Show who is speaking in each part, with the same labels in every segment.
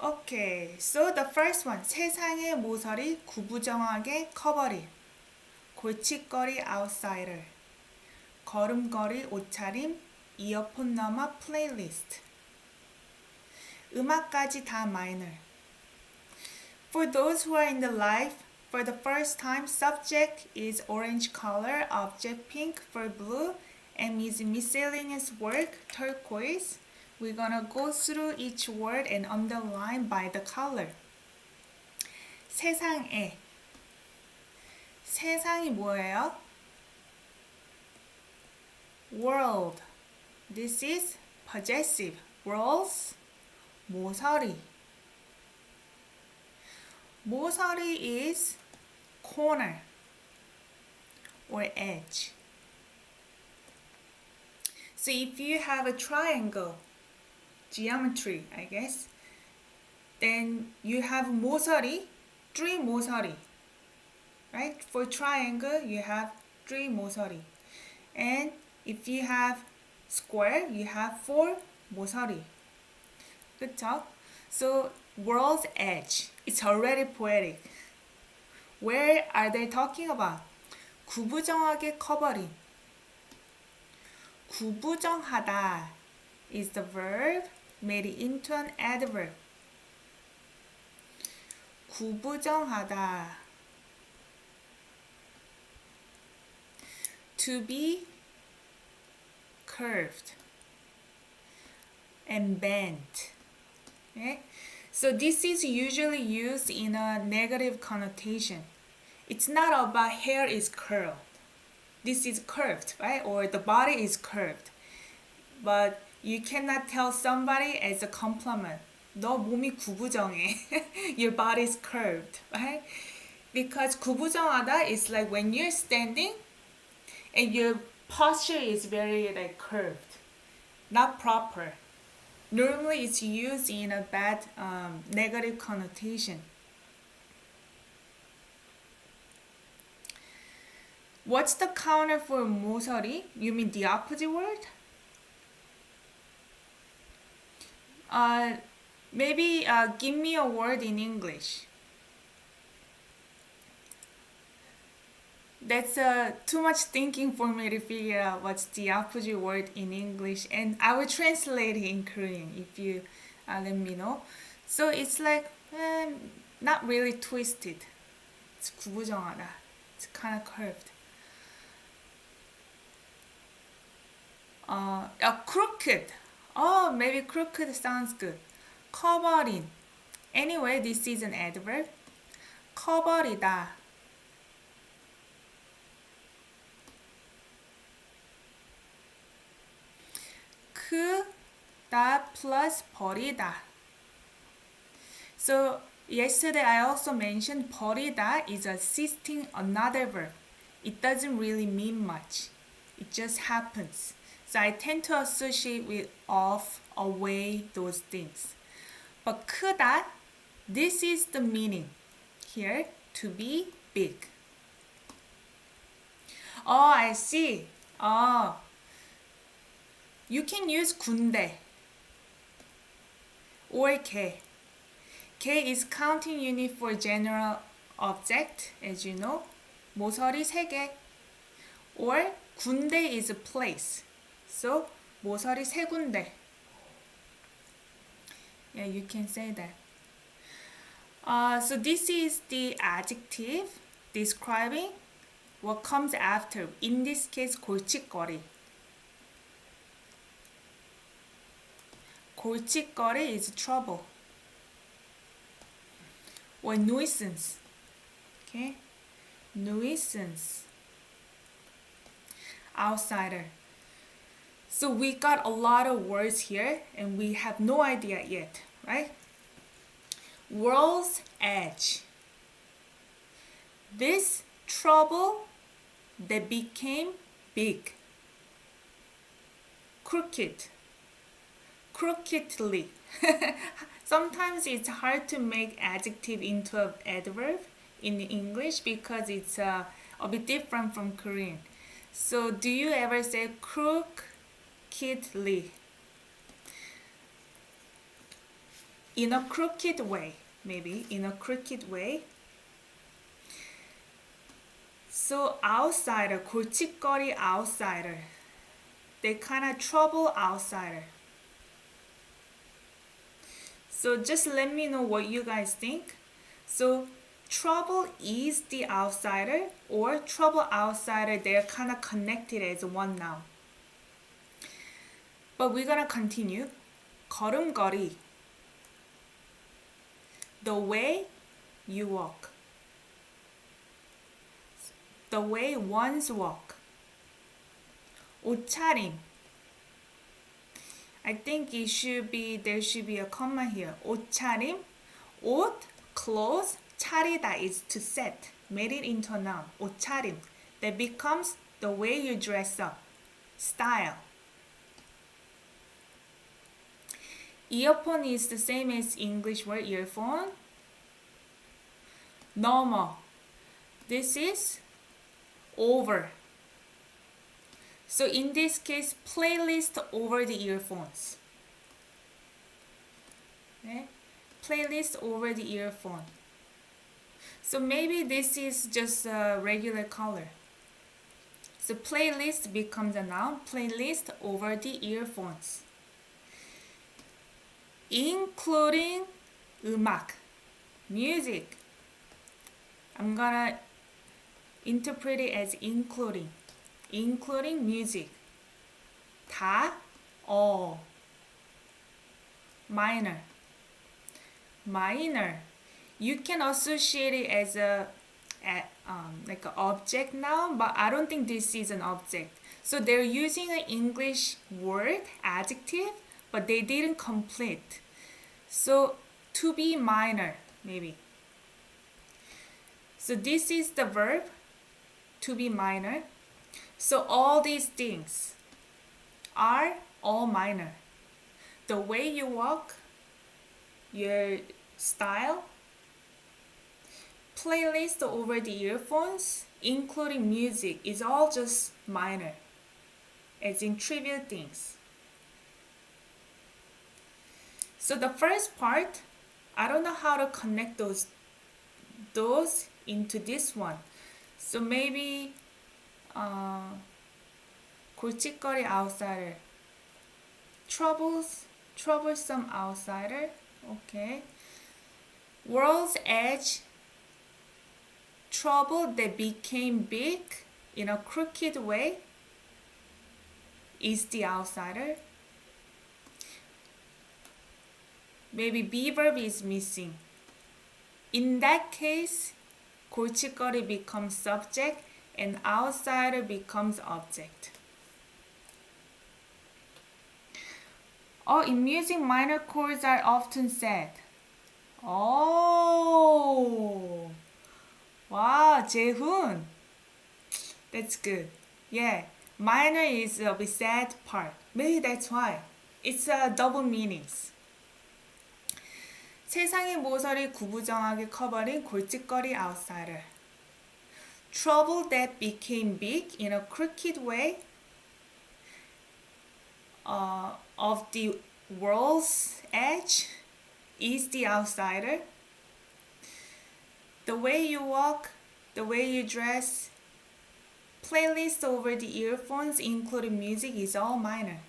Speaker 1: Okay, so the first one. 세상의 모서리 구부정하게 커버린. 골칫거리 outsider. 걸음걸이 옷차림. 이어폰 넘어 플레이리스트. 음악까지 다 minor. For those who are in the life for the first time, subject is orange color, object pink, verb blue, and is miscellaneous work, turquoise. We're gonna go through each word and underline by the color. 세상에. 세상이 뭐예요? World. This is possessive. World's 모서리. 모서리 is corner or edge. So if you have a triangle, geometry, I guess, then you have 모서리, three 모서리, right? For triangle, you have three 모서리. And if you have square, you have four 모서리. 그쵸? So, world's edge. It's already poetic. Where are they talking about? 구부정하게 커버린. 구부정하다 is the verb made into an adverb. 구부정하다. To be curved and bent. Okay? So this is usually used in a negative connotation. It's not about hair is curled. This is curved, right? Or the body is curved. But you cannot tell somebody as a compliment. 너 몸이 구부정해. Your body is curved, right? Because 구부정하다 is like when you're standing and your posture is very like curved, not proper. Normally it's used in a bad negative connotation. What's the counter for 모서리? You mean the opposite word? Maybe give me a word in English. That's too much thinking for me to figure out what's the opposite word in English, and I will translate it in Korean if you let me know. So it's like not really twisted. It's 구부정하다. It's kind of curved. Crooked. Oh, maybe crooked sounds good. 커버린. Anyway, this is an adverb. 커버리다. 크다 plus 버리다. So yesterday I also mentioned 버리다 is assisting another verb. It doesn't really mean much. It just happens. So I tend to associate with off, away, those things. But 크다, this is the meaning here, to be big. Oh, I see. Oh, you can use 군대 or K. K is counting unit for general object, as you know. 모서리 3개. Or 군대 is a place. So, 모서리 3군데. Yeah, you can say that. So this is the adjective describing what comes after. In this case, 골칫거리. 골칫거리 is trouble or nuisance. Okay, nuisance. Outsider. So we got a lot of words here and we have no idea yet, right? World's edge. This trouble that became big. Crooked. Crookedly. Sometimes it's hard to make adjective into an adverb in English because it's a bit different from Korean. So do you ever say crookedly? in a crooked way. Maybe in a crooked way. So outsider, 골칫거리 outsider. They kind of trouble outsider. So just let me know what you guys think. So trouble is the outsider or trouble outsider, they're kind of connected as one noun. But we're gonna continue. 걸음걸이. The way you walk. The way ones walk. 옷차림. I think there should be a comma here. 옷차림. 옷, clothes, 차리다 is to set. Made it into a noun. 옷차림. That becomes the way you dress up. Style. Earphone is the same as English word earphone. 넘어. This is over. So in this case, playlist over the earphones. Okay? Playlist over the earphone. So maybe this is just a regular color. So playlist becomes a noun. Playlist over the earphones. Including 음악, music. I'm gonna interpret it as including music. 다, all. Minor. You can associate it as like an object noun, but I don't think this is an object. So they're using an English word, adjective, but they didn't complete. So to be minor, maybe. So this is the verb, to be minor. So all these things are all minor. The way you walk, your style, playlist over the earphones, including music, is all just minor, as in trivial things. So the first part, I don't know how to connect those into this one. So maybe 골칫거리 outsider, troublesome outsider. Okay. World's edge, trouble that became big in a crooked way, is the outsider. Maybe be verb is missing. In that case, 골칫거리 becomes subject and outsider becomes object. In music, minor chords are often said. Oh, wow, 재훈. That's good. Yeah, minor is the sad part. Maybe that's why. It's double meanings. 세상의 모서리 구부정하게 커버린 골칫거리 outsider. Trouble that became big in a crooked way of the world's edge is the outsider. The way you walk, the way you dress, playlist over the earphones, including music, is all minor.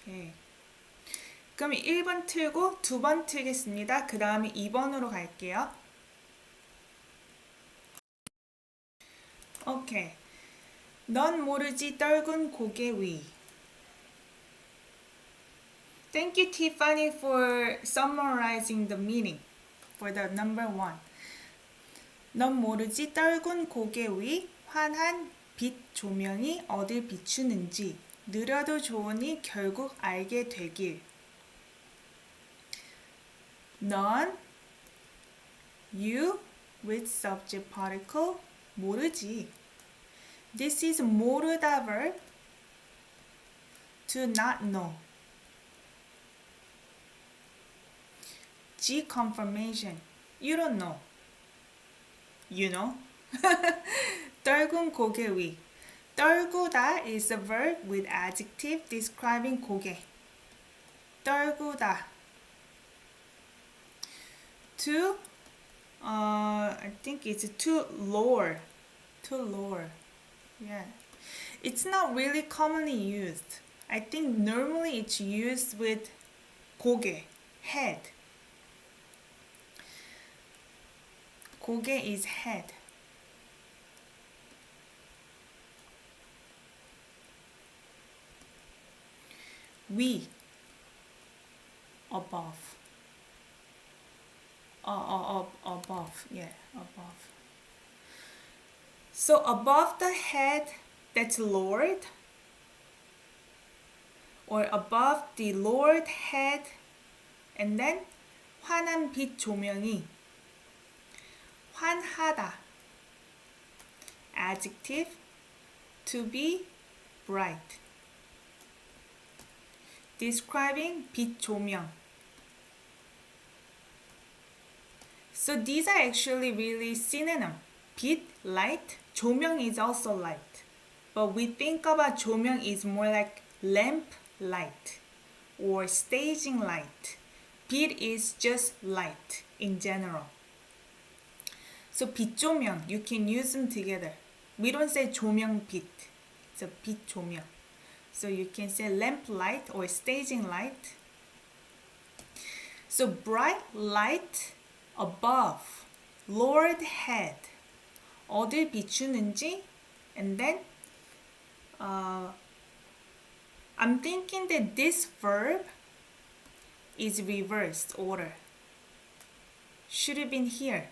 Speaker 1: Okay. 그럼 1번 틀고 2번 틀겠습니다. 그 다음에 2번으로 갈게요. 오케이. 넌 모르지 떨군 고개 위. Thank you, Tiffany, for summarizing the meaning for the number 1. 넌 모르지 떨군 고개 위 환한 빛 조명이 어딜 비추는지 느려도 좋으니 결국 알게 되길. 넌, you with subject particle, 모르지. This is 모르다 verb, to not know. G confirmation, you don't know. You know? 떨군 고개 위. 떨구다 is a verb with adjective describing 고개. 떨구다. To, I think it's to lower. To lower. Yeah. It's not really commonly used. I think normally it's used with 고개, head. 고개 is head. 위, above. Above, yeah, above. So above the head, that's lowered. Or above the lowered head, and then 환한 빛 조명이 환하다. Adjective, to be bright. Describing 빛 조명. So these are actually really synonym. 빛, light, 조명 is also light. But we think about 조명 is more like lamp light or staging light. 빛 is just light in general. So 빛 조명, you can use them together. We don't say 조명 빛. It's a 빛 조명. So you can say lamp light or staging light. So bright light above, lowered head. 어딜 비추는지, and then I'm thinking that this verb is reversed order. Should have been here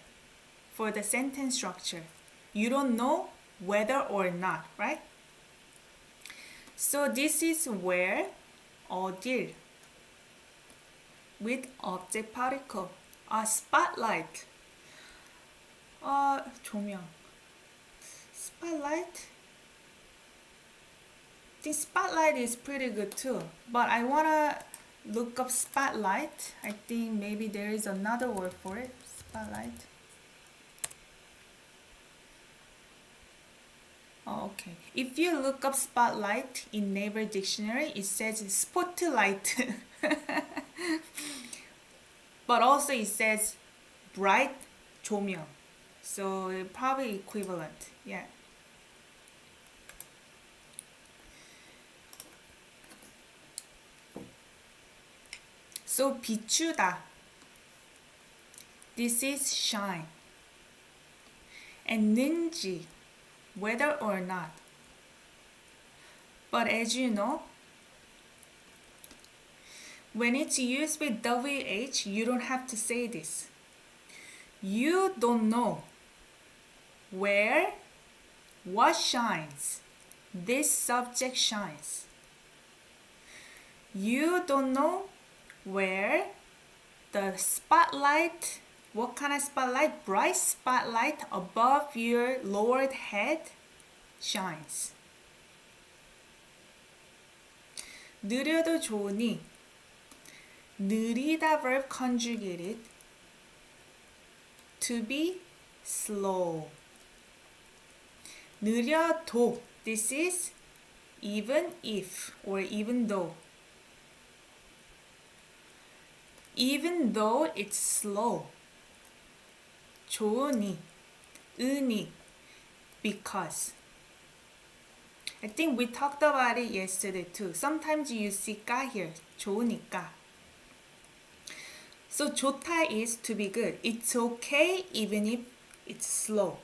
Speaker 1: for the sentence structure. You don't know whether or not, right? So this is where 어딜 with object particle. Spotlight. 조명. Spotlight. I think spotlight is pretty good too. But I wanna look up spotlight. I think maybe there is another word for it. Spotlight. Oh, okay. If you look up spotlight in Naver Dictionary, it says spotlight. But also it says bright 조명. So probably equivalent. Yeah. So 비추다. This is shine. And 는지, whether or not. But as you know, when it's used with WH, you don't have to say this. You don't know where what shines. This subject shines. You don't know where the spotlight, what kind of spotlight? Bright spotlight above your lowered head shines. 느려도 좋으니 느리다 verb conjugated to be slow. 느려도, this is even if or even though. Even though it's slow. 좋으니, 으니, because. I think we talked about it yesterday too. Sometimes you see 까 here. 좋으니까. So 좋다 is to be good. It's okay even if it's slow.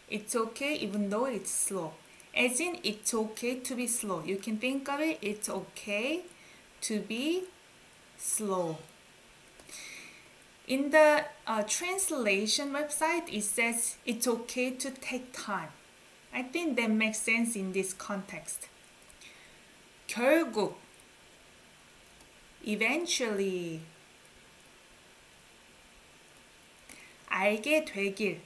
Speaker 1: It's okay even though it's slow. As in, it's okay to be slow. You can think of it, it's okay to be slow. In the translation website, it says it's okay to take time. I think that makes sense in this context. 결국, eventually, 알게 되길.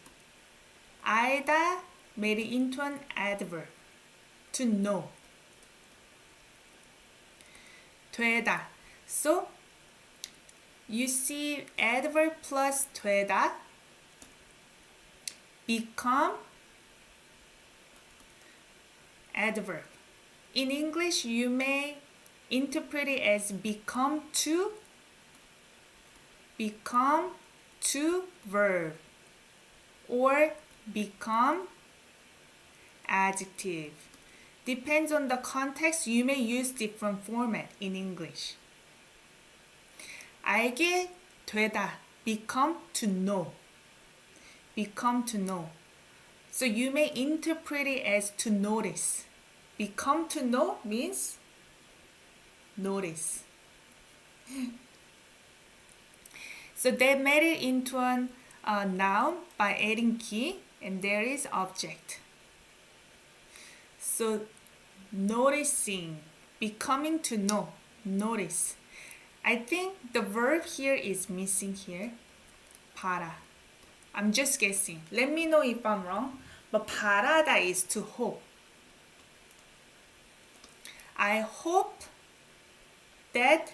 Speaker 1: 알다 made it into an adverb. To know. 되다. So, you see adverb plus 되다 become adverb. In English, you may interpret it as become to verb or become adjective. Depends on the context, you may use different format in English. 알게 되다, become to know. Become to know. So you may interpret it as to notice. Become to know means notice. So they made it into a noun by adding ki, and there is object. So noticing, becoming to know, notice. I think the verb here is missing here. 바라. I'm just guessing. Let me know if I'm wrong. But 바라다 is to hope. I hope that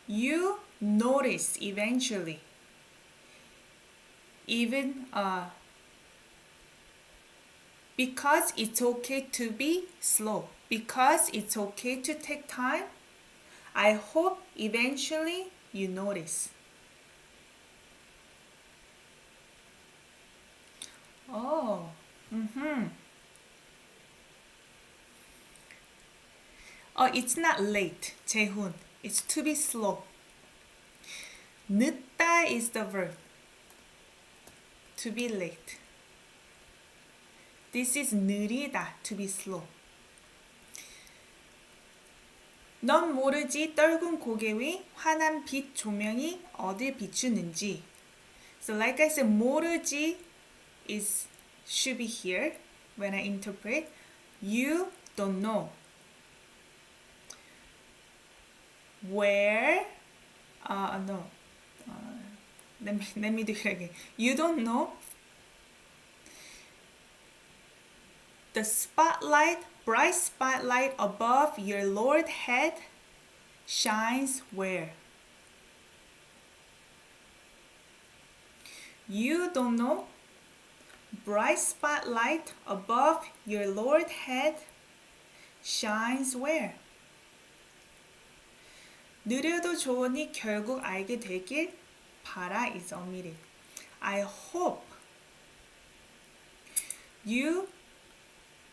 Speaker 1: you notice eventually. Even because it's okay to be slow. Because it's okay to take time. I hope eventually you notice. Oh, Oh, it's not late, 재훈. It's to be slow. 늦다 is the verb. To be late. This is 느리다, to be slow. 넌 모르지 떨군 고개 위 환한 빛 조명이 어딜 비추는지. So like I said, 모르지 should be here when I interpret. You don't know. Where? No. Let me do it again. You don't know. The spotlight, bright spotlight above your lowered head shines where? You don't know. Bright spotlight above your lowered head shines where? 느려도 좋으니 결국 알게 되길 바라 is omitted. I hope you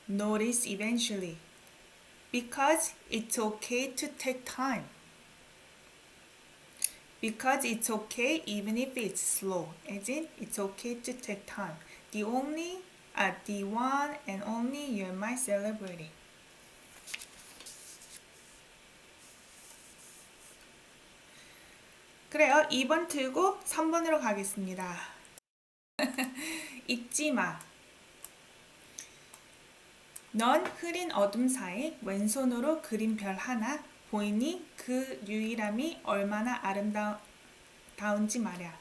Speaker 1: notice eventually because it's okay to take time. Because it's okay even if it's slow. As in, it's okay to take time. The one and only you're my celebrity. 그래요. 2번 틀고 3번으로 가겠습니다. 잊지 마. 넌 흐린 어둠 사이 왼손으로 그린 별 하나 보이니 그 유일함이 얼마나 아름다운지 말야.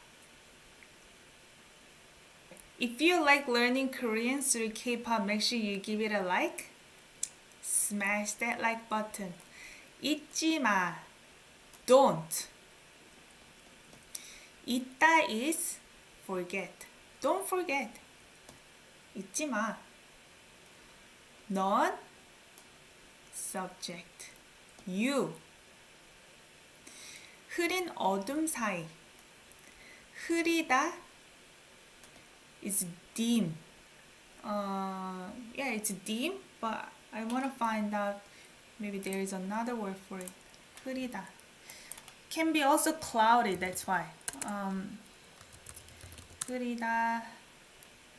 Speaker 1: If you like learning Korean through K-pop, make sure you give it a like. Smash that like button. 잊지 마. Don't. 잊다 is forget. Don't forget. 잊지 마. 넌 subject. You. 흐린 어둠 사이. 흐리다 is dim. Yeah, it's dim, but I want to find out maybe there is another word for it. 흐리다. Can be also cloudy, that's why. 흐리다.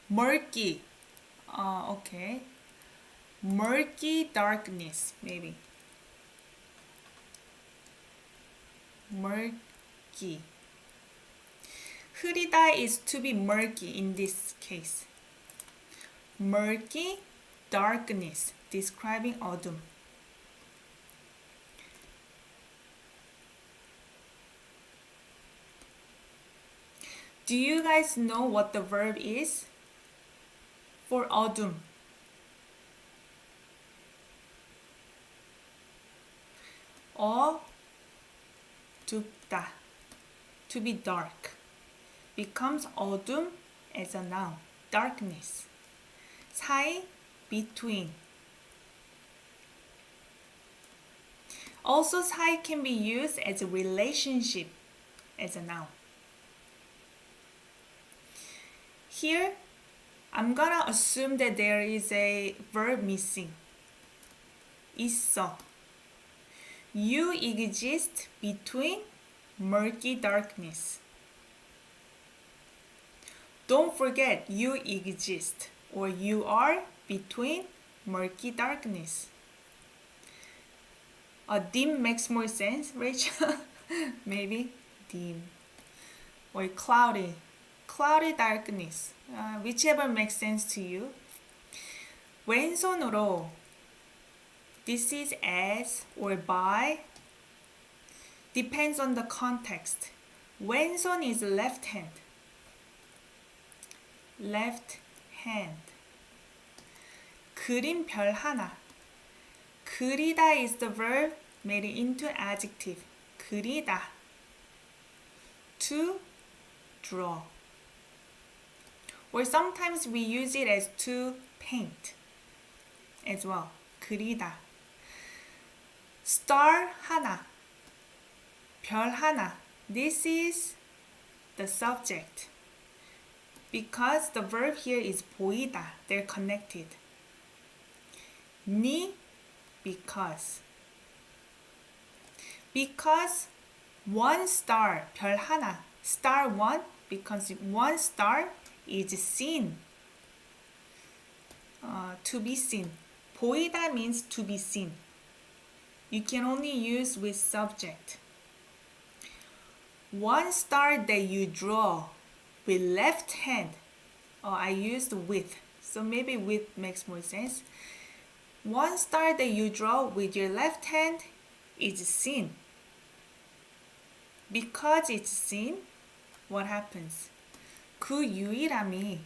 Speaker 1: Murky. Okay. Murky darkness, maybe. Murky. 흐리다 is to be murky in this case. Murky darkness, describing 어둠. Do you guys know what the verb is for 어둠? 어둡다, to be dark, becomes 어둠 as a noun, darkness. 사이, between. Also, 사이 can be used as a relationship, as a noun. Here, I'm gonna assume that there is a verb missing. 있어. You exist between murky darkness. Don't forget, you exist or you are between murky darkness. Dim makes more sense, Rachel? Maybe dim. Or cloudy. Cloudy darkness. Whichever makes sense to you. 왼손으로. This is as or by. Depends on the context. 왼손 is left hand. Left hand. 그린 별 하나. 그리다 is the verb made into adjective. 그리다. To draw. Or sometimes we use it as to paint as well. 그리다. Star 하나. 별 하나. This is the subject. Because the verb here is 보이다. They're connected. 니, because. Because one star, 별 하나. Star one, because one star is seen. To be seen. 보이다 means to be seen. You can only use with subject. One star that you draw with left hand. I used with, so maybe with makes more sense. One star that you draw with your left hand is seen. Because it's seen, what happens? 그 유일함이,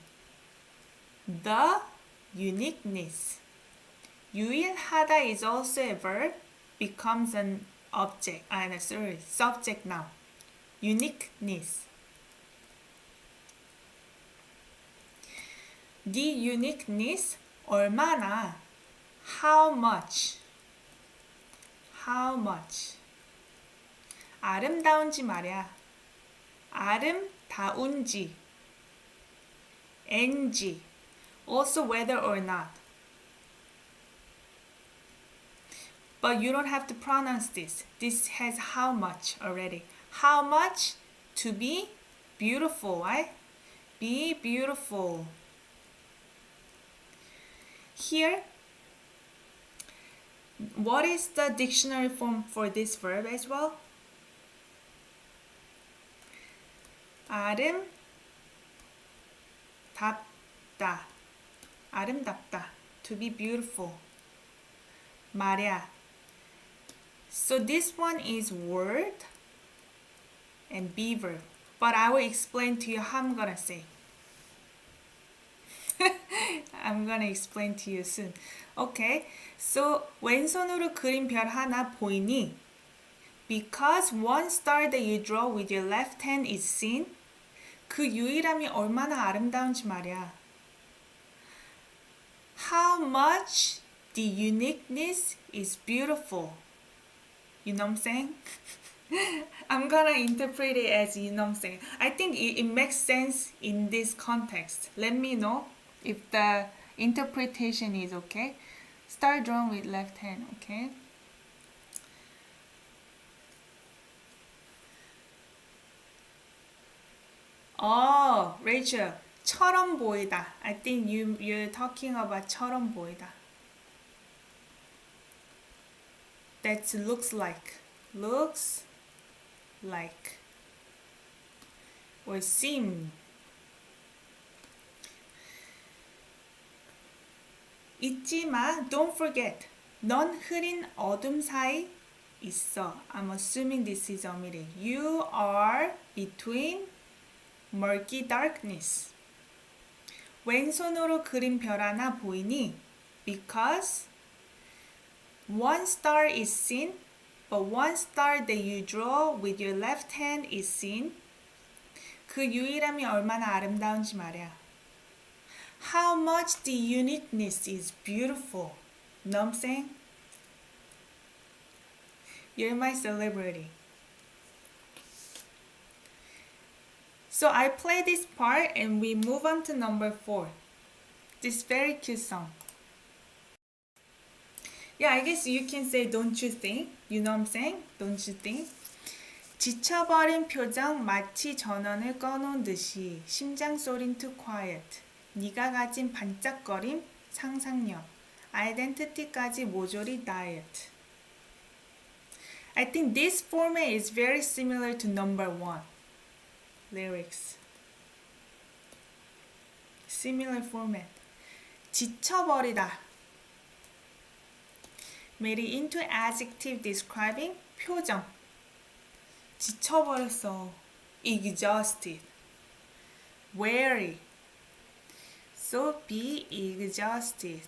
Speaker 1: the uniqueness. 유일하다 is also a verb, becomes an object, subject now. Uniqueness. The uniqueness, 얼마나, how much. How much. 아름다운지 말이야. 아름다운지. NG. Also whether or not. But you don't have to pronounce this. This has how much already. How much to be beautiful, right? Be beautiful. Here, what is the dictionary form for this verb as well? 아름답다. 아름답다. To be beautiful. 말야. So this one is word and be verb. But I will explain to you how I'm gonna say. I'm gonna explain to you soon. Okay, so 왼손으로 그린 별 하나 보이니? Because one star that you draw with your left hand is seen. 그 유일함이 얼마나 아름다운지 말이야. How much the uniqueness is beautiful. You know what I'm saying? I'm gonna interpret it as you know what I'm saying. I think it makes sense in this context. Let me know if the interpretation is okay. Start drawing with left hand, okay? Oh, Rachel, 처럼 보이다. I think you're talking about 처럼 보이다. That looks like. Looks like. Or seem. 잊지 마. Don't forget. 넌 흐린 어둠 사이 있어. I'm assuming this is omitted. You are between murky darkness. 왼손으로 그린 별 하나 보이니? Because one star is seen, but one star that you draw with your left hand is seen. 그 유일함이 얼마나 아름다운지 말이야. How much the uniqueness is beautiful. Know what I'm saying? You're my celebrity. So I play this part and we move on to number 4. This very cute song. Yeah, I guess you can say don't you think? You know what I'm saying? Don't you think? 지쳐버린 표정 마치 전원을 꺼놓은 듯이 심장소린 too quiet. 네가 가진 반짝거림 상상력. 아이덴티티까지 모조리 diet. I think this format is very similar to number 1. Lyrics. Similar format. 지쳐버리다. Made it into adjective describing 표정. 지쳐버렸어. Exhausted. Weary. So be exhausted.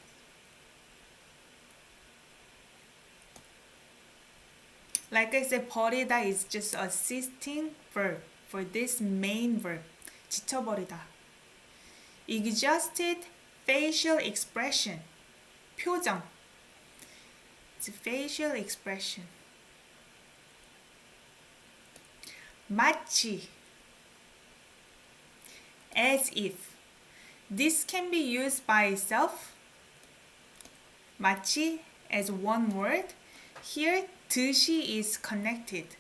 Speaker 1: Like I said, 버리다 is just assisting verb for this main verb. 지쳐버리다. Exhausted facial expression. 표정. It's facial expression. 마치. As if. This can be used by itself. 마치 as one word. Here, 듯이 is connected.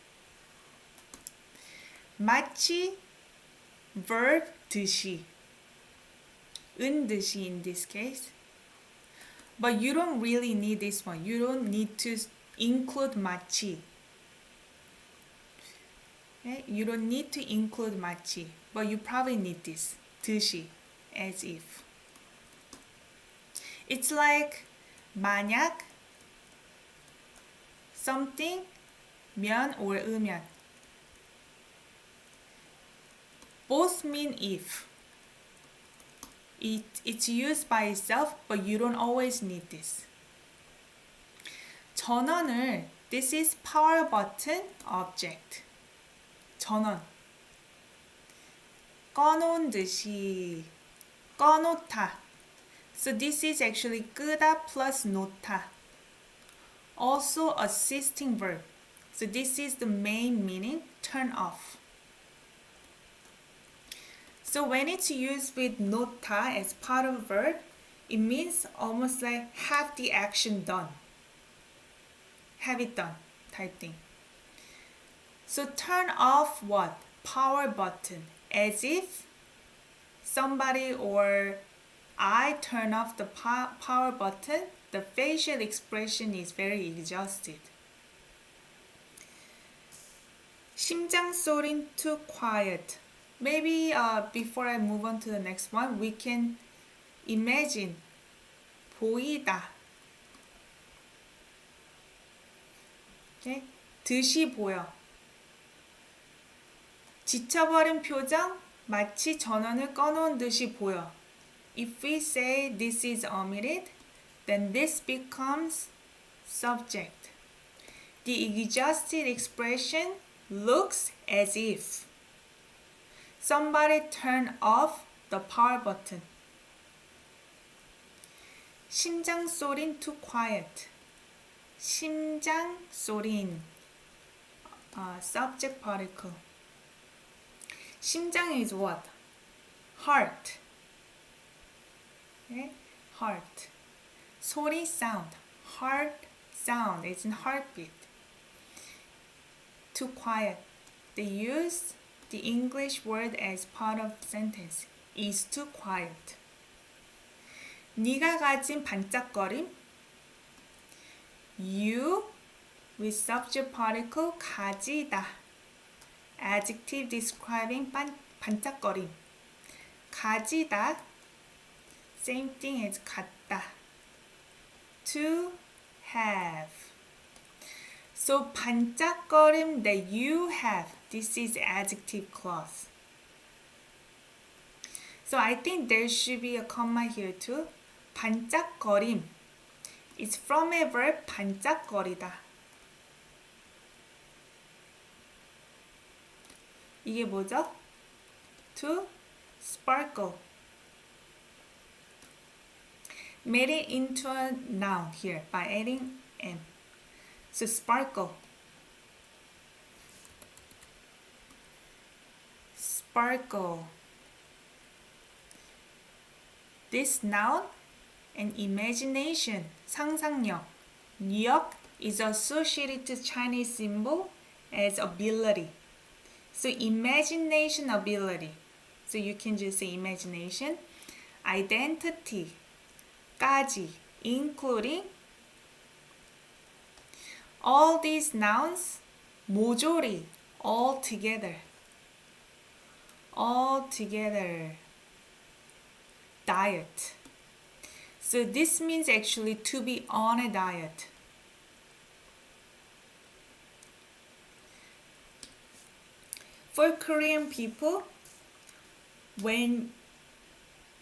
Speaker 1: 마치 verb 듯이. 듯이 in this case. But you don't really need this one. You don't need to include 마치. Okay? You don't need to include 마치. But you probably need this. 듯이. As if. It's like 만약 something 면 or 으면. Both mean if. It's used by itself, but you don't always need this. 전원을, this is power button object. 전원. 꺼놓은 듯이, 꺼놓다. So this is actually 끄다 plus 놓다. Also assisting verb. So this is the main meaning, turn off. So when it's used with 놓다 as part of a verb, it means almost like have the action done. Have it done type thing. So turn off what? Power button. As if somebody or I turn off the power button, the facial expression is very exhausted. 심장소린 too quiet. Maybe before I move on to the next one, we can imagine 보이다. Okay? 듯이 보여. 지쳐버린 표정 마치 전원을 꺼놓은 듯이 보여. If we say this is omitted, then this becomes subject. The exhausted expression looks as if somebody turned off the power button. 심장소린 too quiet. 심장소린 subject particle. 심장 is what? Heart. Okay? Heart. 소리 sound. Heart sound. It's in heartbeat. Too quiet. They use the English word as part of sentence. Is too quiet. 네가 가진 반짝거림. You with subject particle 가지다. Adjective describing 반짝거림. 가지다. Same thing as 갖다. To have. So 반짝거림 that you have. This is adjective clause. So I think there should be a comma here too. 반짝거림. It's from a verb 반짝거리다. 이게 뭐죠? To sparkle. Made it into a noun here by adding M. So sparkle. sparkle. This noun and imagination, 상상력, 력 is associated to Chinese symbol as ability. So imagination ability. So you can just say imagination. Identity, 까지, including. All these nouns, 모조리, all together. All together. Diet. So this means actually to be on a diet. For Korean people, when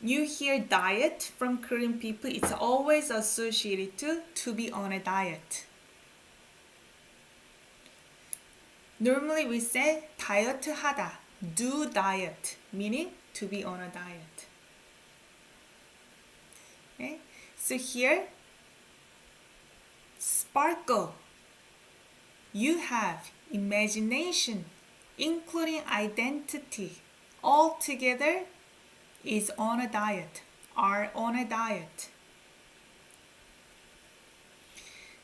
Speaker 1: you hear diet from Korean people, it's always associated to be on a diet. Normally we say 다이어트 하다, do diet, meaning to be on a diet. Okay? So here, sparkle. You have imagination, including identity, all together is on a diet, are on a diet.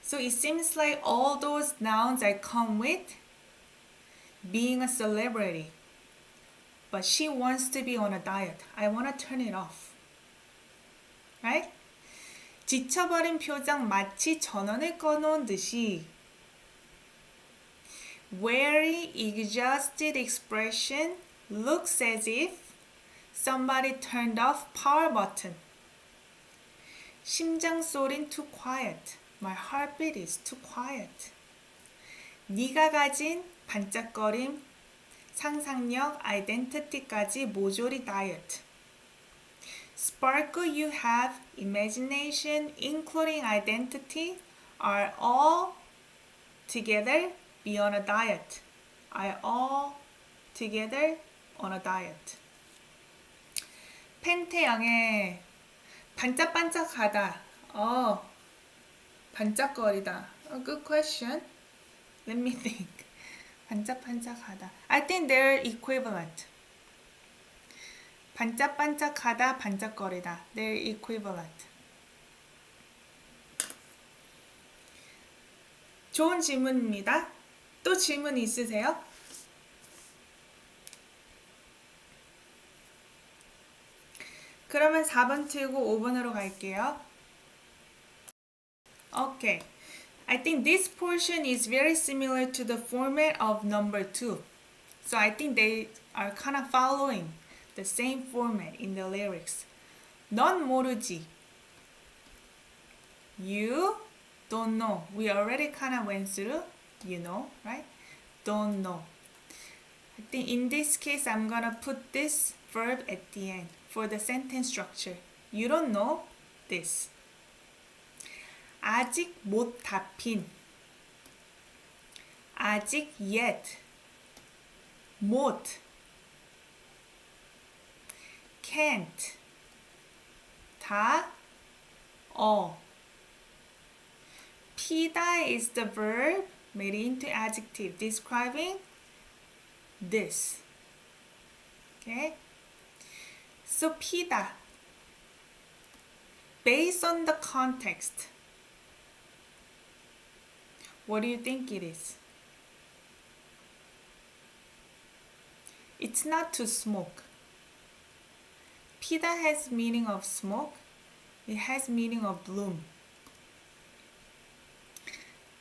Speaker 1: So it seems like all those nouns I come with being a celebrity. But she wants to be on a diet. I want to turn it off. Right? 지쳐버린 표정 마치 전원을 꺼놓은 듯이 very exhausted expression looks as if somebody turned off power button. 심장소린 too quiet. My heartbeat is too quiet. 네가 가진 반짝거림, 상상력, identity까지 모조리 diet. Sparkle you have, imagination, including identity, are all together be on a diet. Are all together on a diet. 펜태영의 반짝반짝하다. 반짝거리다. A good question. Let me think. 반짝반짝하다. I think they're equivalent. 반짝반짝하다, 반짝거리다. They're equivalent. 좋은 질문입니다. 또 질문 있으세요? 그러면 4번 틀고 5번으로 갈게요. Okay. I think this portion is very similar to the format of number 2. So I think they are kind of following the same format in the lyrics. 넌 모르지. You don't know. We already kind of went through, you know, right? Don't know. I think in this case, I'm gonna put this verb at the end for the sentence structure. You don't know this. 아직 못 답힌. 아직 yet. 못. Can't. 다. 피다 is the verb made into adjective describing this. Okay? So 피다. Based on the context, what do you think it is? It's not to smoke. 피다 has meaning of smoke. It has meaning of bloom.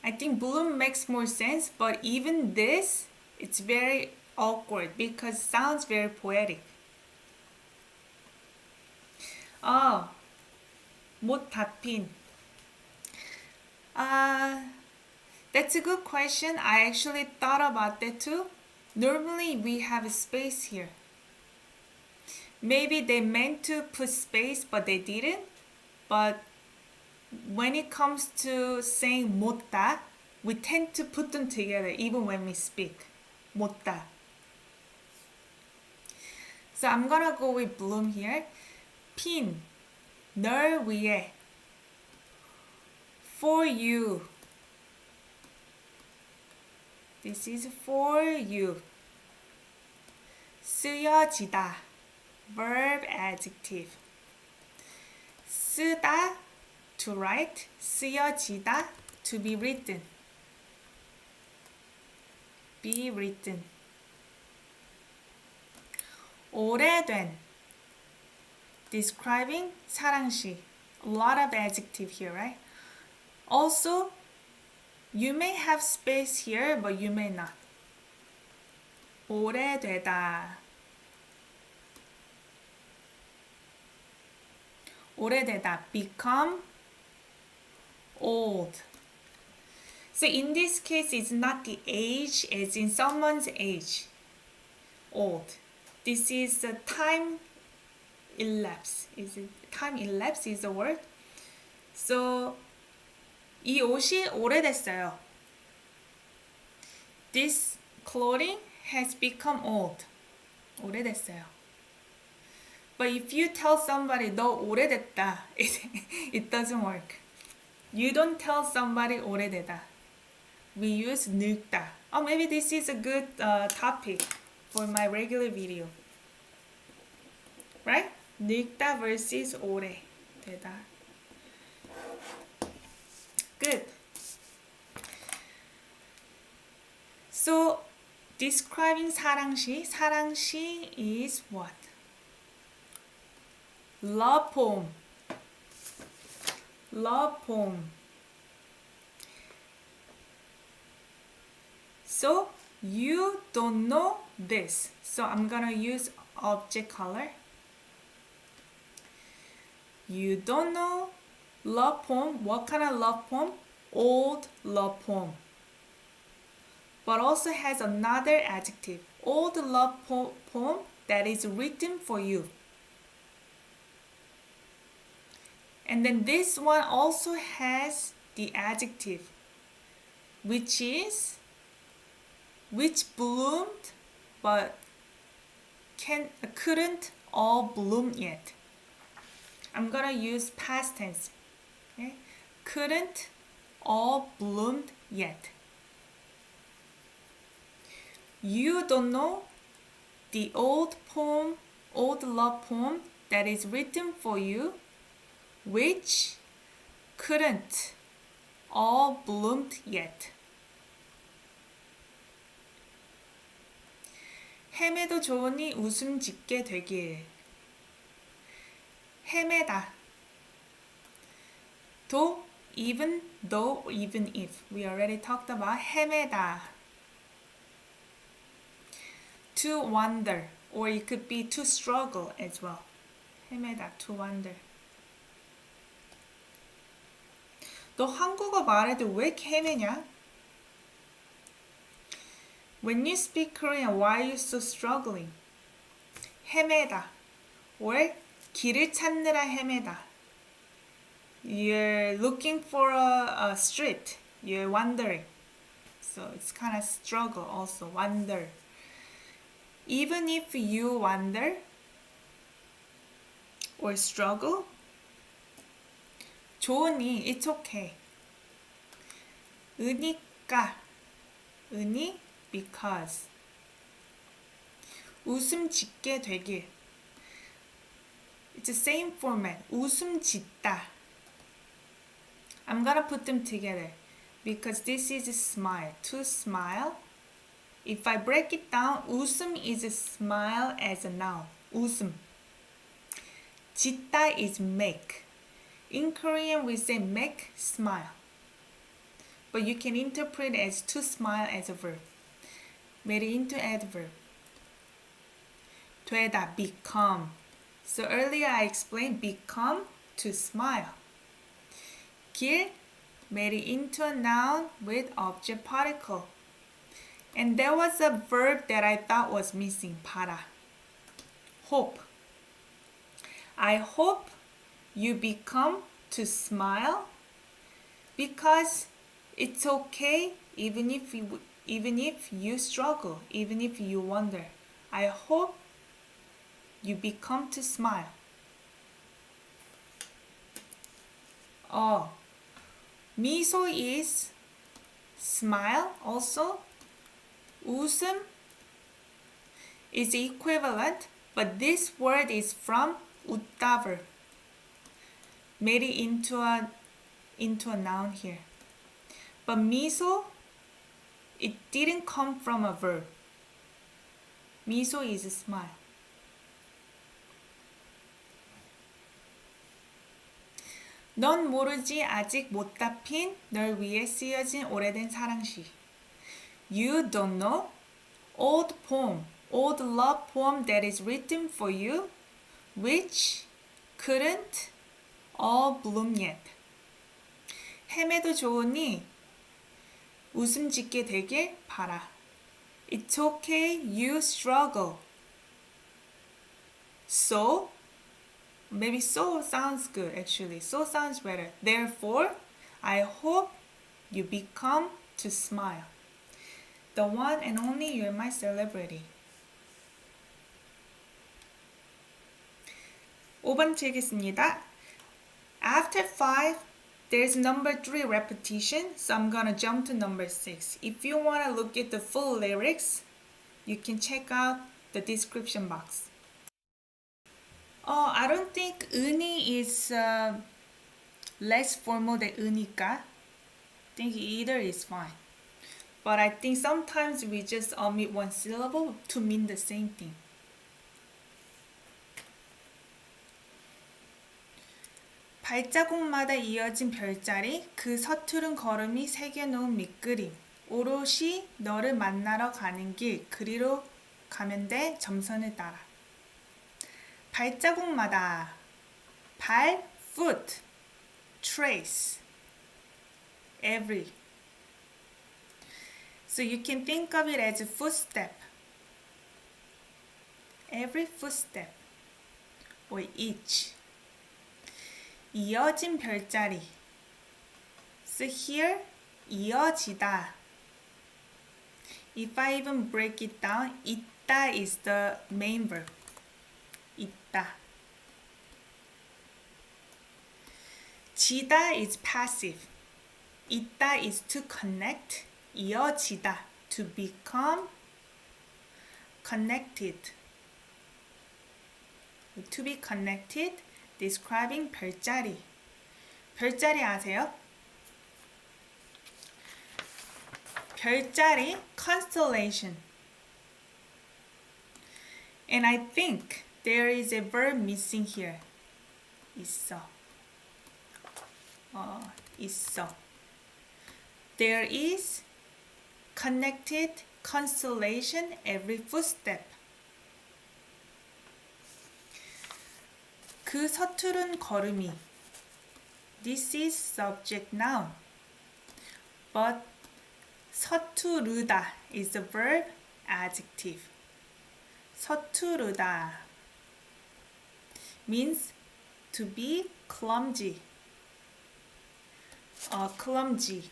Speaker 1: I think bloom makes more sense, but even this, it's very awkward because it sounds very poetic. 못 답힌. That's a good question. I actually thought about that too. Normally we have a space here. Maybe they meant to put space, but they didn't. But when it comes to saying 못다, we tend to put them together even when we speak. 못다. So I'm gonna go with bloom here. 핀, 널 위해. For you. This is for you. 쓰여지다. Verb adjective. 쓰다 to write, 쓰여지다 to be written. Be written. 오래된. Describing 사랑시. A lot of adjective here, right? Also, you may have space here, but you may not. 오래되다. 오래되다. Become old. So in this case, it's not the age as in someone's age. Old. This is the time elapse. Is it time elapse is the word? So 이 옷이 오래됐어요. This clothing has become old. 오래됐어요. But if you tell somebody 너 오래됐다, it doesn't work. You don't tell somebody 오래되다. We use 늙다. Oh, maybe this is a good topic for my regular video. Right? 늙다 versus 오래되다. Good. So, describing 사랑시. 사랑시 is what? Love poem. Love poem. So, you don't know this. So, I'm gonna use object color. You don't know love poem. What kind of love poem? Old love poem. But also has another adjective. Old love poem that is written for you. And then this one also has the adjective, which bloomed but couldn't all bloom yet. I'm gonna use past tense. Okay? Couldn't all bloomed yet. You don't know the old love poem that is written for you, which couldn't all bloomed yet. 헤매도 좋으니 웃음 짓게 되길. 헤매다. though, even though, even if. We already talked about 헤매다. To wander, or it could be to struggle as well. 헤매다, to wander. 너 한국어 말해도 왜 이렇게 헤매냐? When you speak Korean, why are you so struggling? 헤매다, or 길을 찾느라 헤매다. You're looking for a street. You're wandering. So it's kind of struggle also, wander. Even if you wander or struggle, 좋으니, it's okay. 으니까, 으니, because. 웃음 짓게 되길. It's the same format. 웃음 짓다. I'm gonna put them together because this is a smile. To smile. If I break it down, 웃음 is a smile as a noun. 웃음. 짓다 is make. In Korean, we say make, smile. But you can interpret as to smile as a verb. Made it into adverb. 되다, become. So earlier I explained become to smile. 길, made it into a noun with object particle. And there was a verb that I thought was missing, 바라. Hope. I hope you become to smile because it's okay even if you struggle, even if you wonder. I hope you become to smile. 미소 is smile also. 웃음 is equivalent, but this word is from 웃다ver. Made it into a noun here. But 미소, it didn't come from a verb. 미소 is a smile. 넌 모르지 아직 못다 핀 널 위해 쓰여진 오래된 사랑시. You don't know old poem, old love poem that is written for you, which couldn't all bloom yet. 헤매도 좋으니 웃음 짓게 되길 바라. It's okay, you struggle. So, maybe so sounds good actually. So sounds better. Therefore, I hope you become to smile. The one and only you're my celebrity. 5번째 읽겠습니다. After 5, there's number 3 repetition, so I'm gonna jump to number 6. If you wanna look at the full lyrics, you can check out the description box. I don't think 은이 is less formal than 은이까. I think either is fine. But I think sometimes we just omit one syllable to mean the same thing. 발자국마다 이어진 별자리, 그 서투른 걸음이 새겨놓은 밑그림. 오롯이 너를 만나러 가는 길, 그리로 가면 돼 점선을 따라. 발자국마다, 발, foot, trace, every. So you can think of it as a footstep. Every footstep, or each. 이어진 별자리. So here, 이어지다. If I even break it down, 있다 is the main verb. 있다. 지다 is passive. 있다 is to connect. 이어지다, to become connected. To be connected, describing 별자리. 별자리 아세요? 별자리, constellation. And I think there is a verb missing here. 있어. 있어. There is connected constellation every footstep. 그 서투른 걸음이. This is subject noun. But 서투르다 is the verb adjective. 서투르다 means to be clumsy. Clumsy.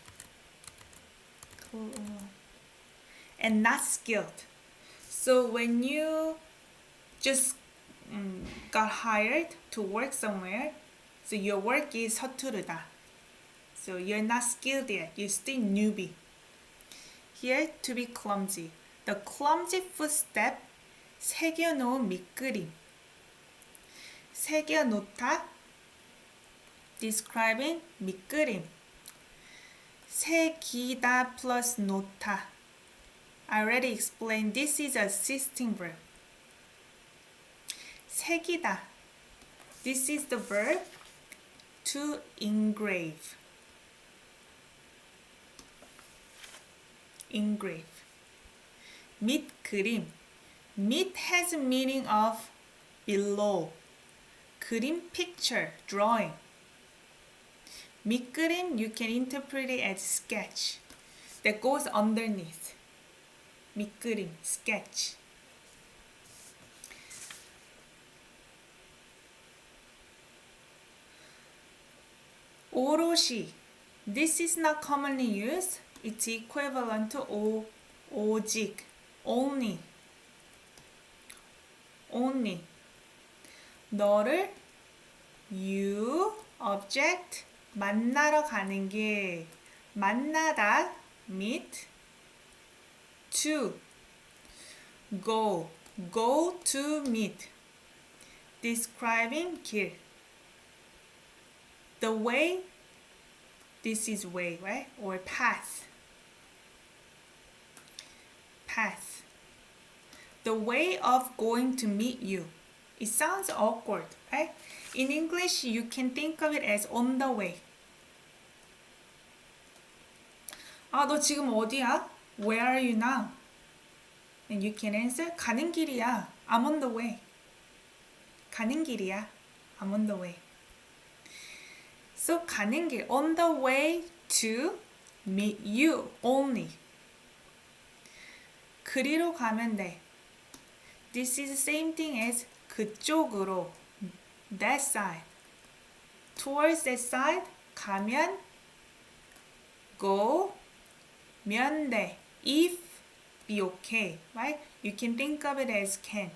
Speaker 1: And not skilled. So when you just got hired to work somewhere, so your work is 서투르다. So you're not skilled yet. You're still newbie. Here, to be clumsy. The clumsy footstep, 새겨놓은 밑그림. 새겨놓다, describing 밑그림. 새기다 plus 놓다. I already explained this is a assisting verb. 새기다. This is the verb to engrave. Engrave. 밑그림. 밑 has a meaning of below. 그림, picture, drawing. 밑그림, you can interpret it as sketch that goes underneath. 밑그림, sketch. 오롯이. This is not commonly used. It's equivalent to 오직, only. Only. 너를, you, object, 만나러 가는 길. 만나다, meet. To, go, go to meet. Describing 길. The way, this is way, right? Or path. Path. The way of going to meet you. It sounds awkward, right? In English, you can think of it as on the way. 아, 너 지금 어디야? Where are you now? And you can answer, 가는 길이야. I'm on the way. 가는 길이야. I'm on the way. So, 가는 길. On the way to meet you only. 그리로 가면 돼. This is the same thing as 그쪽으로. That side. Towards that side. 가면 go 면 돼. If be okay, right? You can think of it as can.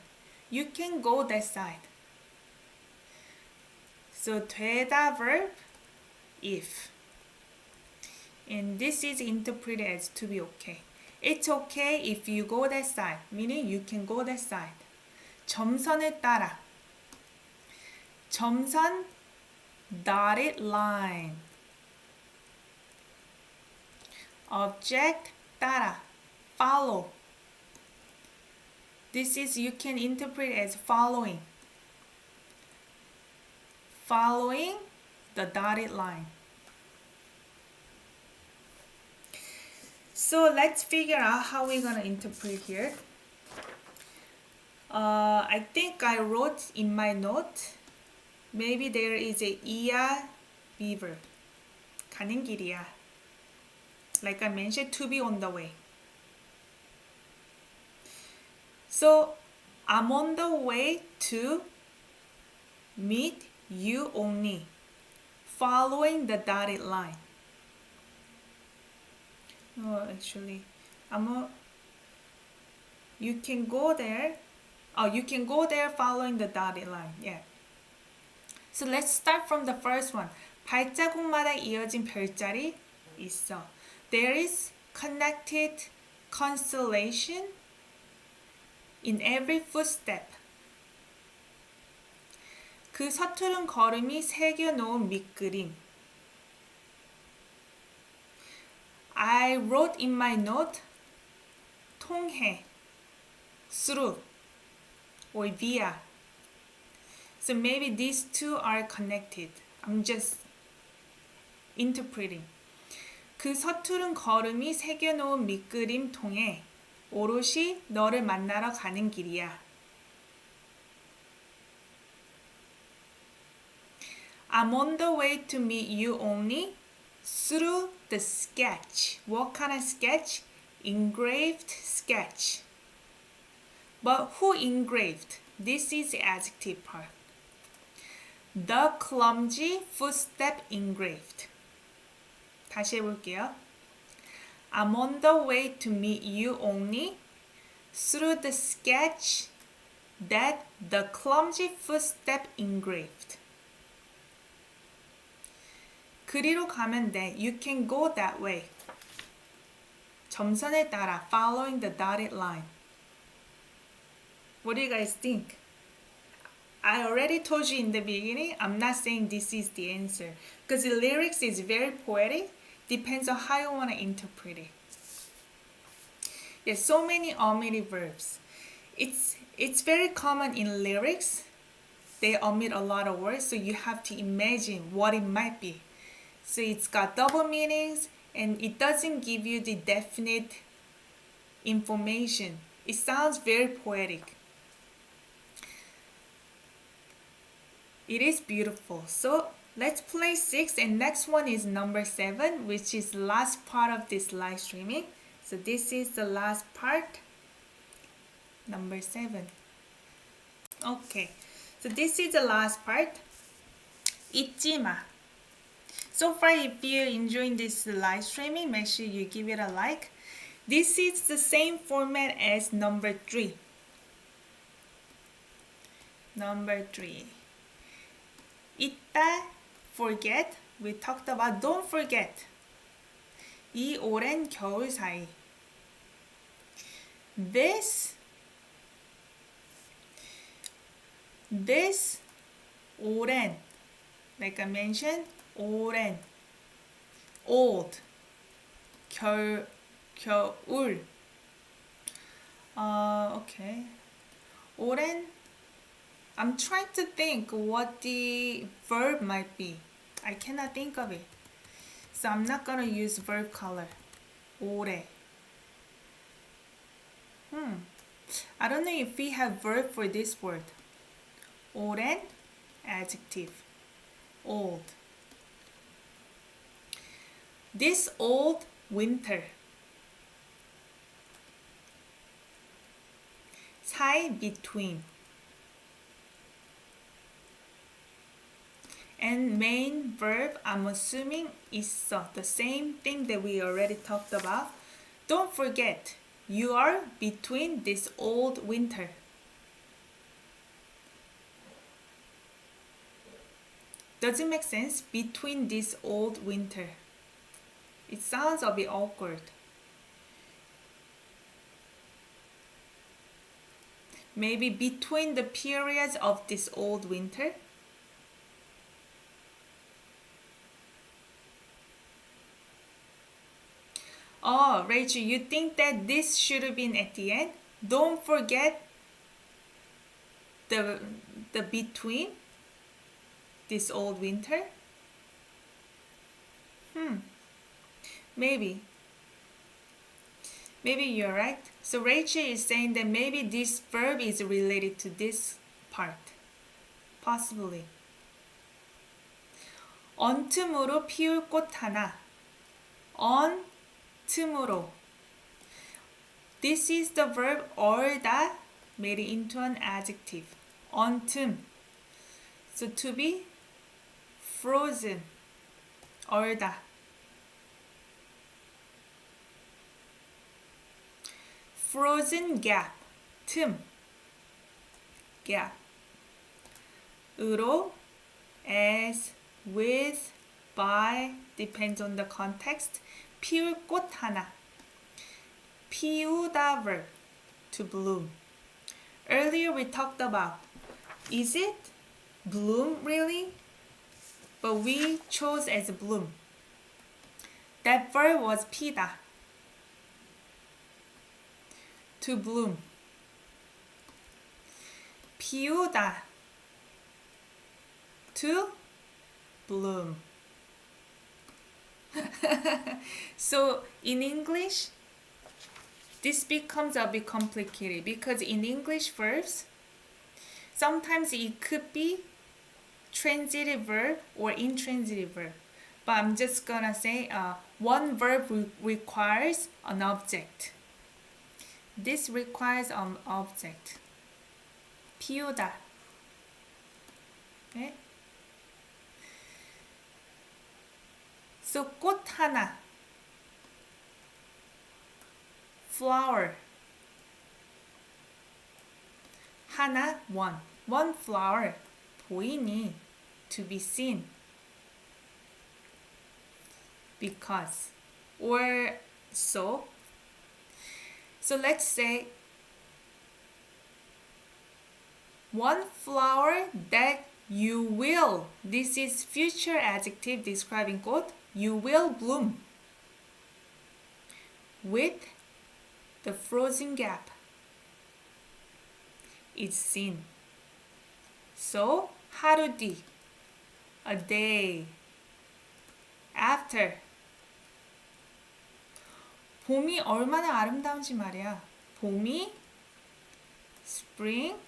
Speaker 1: You can go that side. So 되다 verb if. And this is interpreted as to be okay. It's okay if you go that side, meaning you can go that side. 점선을 따라. 점선 dotted line. Object 따라. Follow. This is, you can interpret as following. Following the dotted line. So let's figure out how we're going to interpret here. I think I wrote in my note, maybe there is a 이야 verb. 가는 길이야. Like I mentioned, to be on the way. So, I'm on the way to meet you only, following the dotted line. No, actually, you can go there. Oh, you can go there following the dotted line. Yeah. So let's start from the first one. 발자국마다 이어진 별자리 있어. There is connected constellation in every footstep. 그 서투른 걸음이 새겨놓은 밑그림. I wrote in my note, 통해, through, or via. So maybe these two are connected. I'm just interpreting. 그 서투른 걸음이 새겨놓은 밑그림 통해 오롯이 너를 만나러 가는 길이야. I'm on the way to meet you only through the sketch. What kind of sketch? Engraved sketch. But who engraved? This is the adjective part. The clumsy footstep engraved. 다시 해볼게요. I'm on the way to meet you only through the sketch that the clumsy footstep engraved. 그리로 가면 돼. You can go that way. 점선을 따라. Following the dotted line. What do you guys think? I already told you in the beginning, I'm not saying this is the answer. Because the lyrics is very poetic. Depends on how you want to interpret it. There's so many omitted verbs. It's very common in lyrics. They omit a lot of words, so you have to imagine what it might be. So it's got double meanings, and it doesn't give you the definite information. It sounds very poetic. It is beautiful. So let's play 6, and next one is number 7, which is the last part of this live streaming. So this is the last part, number 7. Okay, so this is the last part. 잊지 마. So far, if you're enjoying this live streaming, make sure you give it a like. This is the same format as number 3. Number 3. 잊다, forget. We talked about don't forget. 이 오랜 겨울 사이. This This 오랜, like I mentioned, 오랜, old, 겨울. Okay. 오랜. I'm trying to think what the verb might be. I cannot think of it. So I'm not gonna use verb color. 오래. I don't know if we have verb for this word. 오랜, adjective. Old. This old winter. 사이, between. And main verb, I'm assuming, 있어. The same thing that we already talked about. Don't forget, you are between this old winter. Does it make sense? Between this old winter. It sounds a bit awkward. Maybe between the periods of this old winter. Oh, Rachel, you think that this should have been at the end? Don't forget the between this old winter. Maybe you're right. So Rachel is saying that maybe this verb is related to this part. Possibly. 언 틈으로 피울 꽃 하나. 언 틈으로. This is the verb 얼다 made it into an adjective. 언 틈. So to be frozen. 얼다. Frozen gap. 틈. Gap. 으로, as, with, by, depends on the context. 피울 꽃 하나. 피우다 verb, to bloom. Earlier we talked about, is it bloom really? But we chose as bloom. That verb was 피다. To bloom. 피우다. To bloom. So in English, this becomes a bit complicated because in English verbs, sometimes it could be transitive verb or intransitive verb. But I'm just gonna say one verb requires an object. This requires an object. 피우다. Okay? So 꽃 하나. Flower. 하나, one. One flower. 보이니. To be seen. Because. Or so. So let's say one flower that you will. This is future adjective describing 꽃. You will bloom with the frozen gap. It's seen. So 하루 뒤, a day after. 봄이 얼마나 아름다운지 말이야. 봄이 spring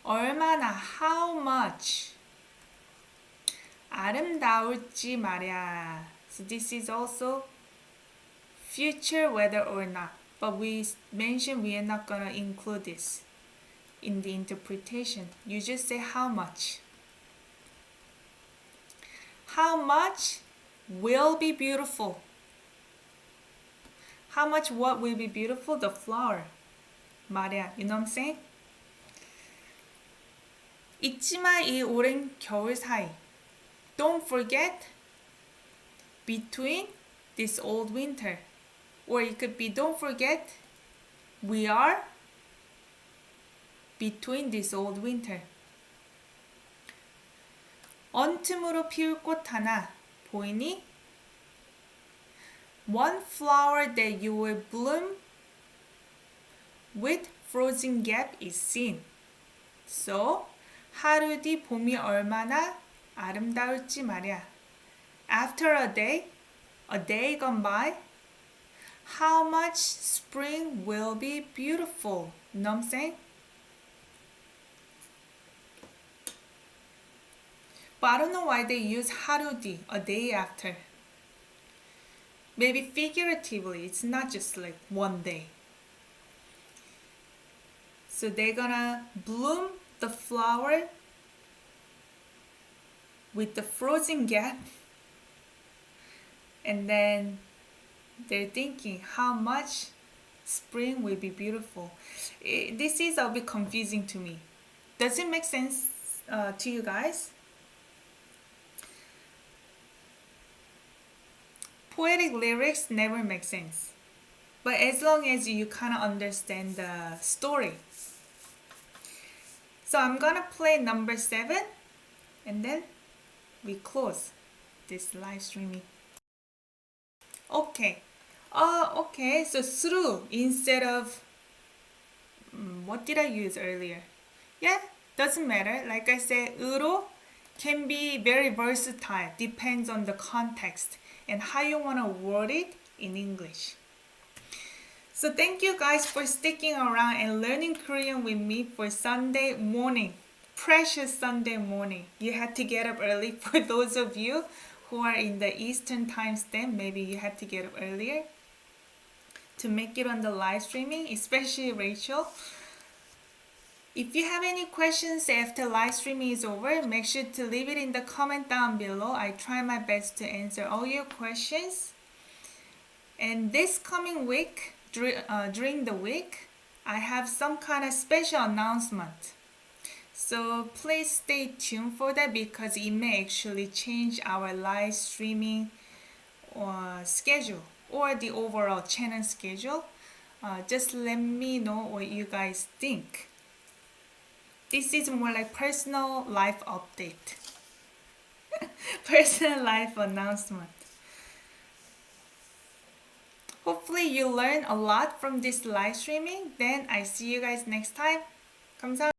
Speaker 1: 얼마나 how much 아름다울지 말이야. So this is also future whether or not. But we mentioned we are not gonna include this in the interpretation. You just say how much. How much will be beautiful. How much what will be beautiful? The flower. 말이야. You know what I'm saying? 잊지 마 이 오랜 겨울 사이. Don't forget between this old winter. Or it could be don't forget we are between this old winter. 언틈으로 피울 꽃 하나 보이니? One flower that you will bloom with frozen gap is seen. So, 하루 뒤 봄이 얼마나 아름다울지 말야. After a day gone by, how much spring will be beautiful. You know what I'm saying? But I don't know why they use 하루 뒤, a day after. Maybe figuratively, it's not just like one day. So they're gonna bloom the flower with the frozen gap, and then they're thinking how much spring will be beautiful. This is a bit confusing to me. Does it make sense to you guys? Poetic lyrics never make sense, but as long as you kind of understand the story. So I'm gonna play number 7 and then we close this live streaming. Okay. Okay, so through instead of what did I use earlier? Yeah, doesn't matter. Like I said, 으로 can be very versatile, depends on the context and how you want to word it in English. So thank you guys for sticking around and learning Korean with me for Sunday morning. Precious Sunday morning. You had to get up early. For those of you who are in the Eastern time stamp, maybe you had to get up earlier to make it on the live streaming, especially Rachel. If you have any questions after live streaming is over, make sure to leave it in the comment down below. I try my best to answer all your questions. And this coming week, during the week, I have some kind of special announcement. So please stay tuned for that because it may actually change our live streaming schedule or the overall channel schedule. Just let me know what you guys think. This is more like personal life update. Personal life announcement. Hopefully you learn a lot from this live streaming. Then I see you guys next time. 감사합니다.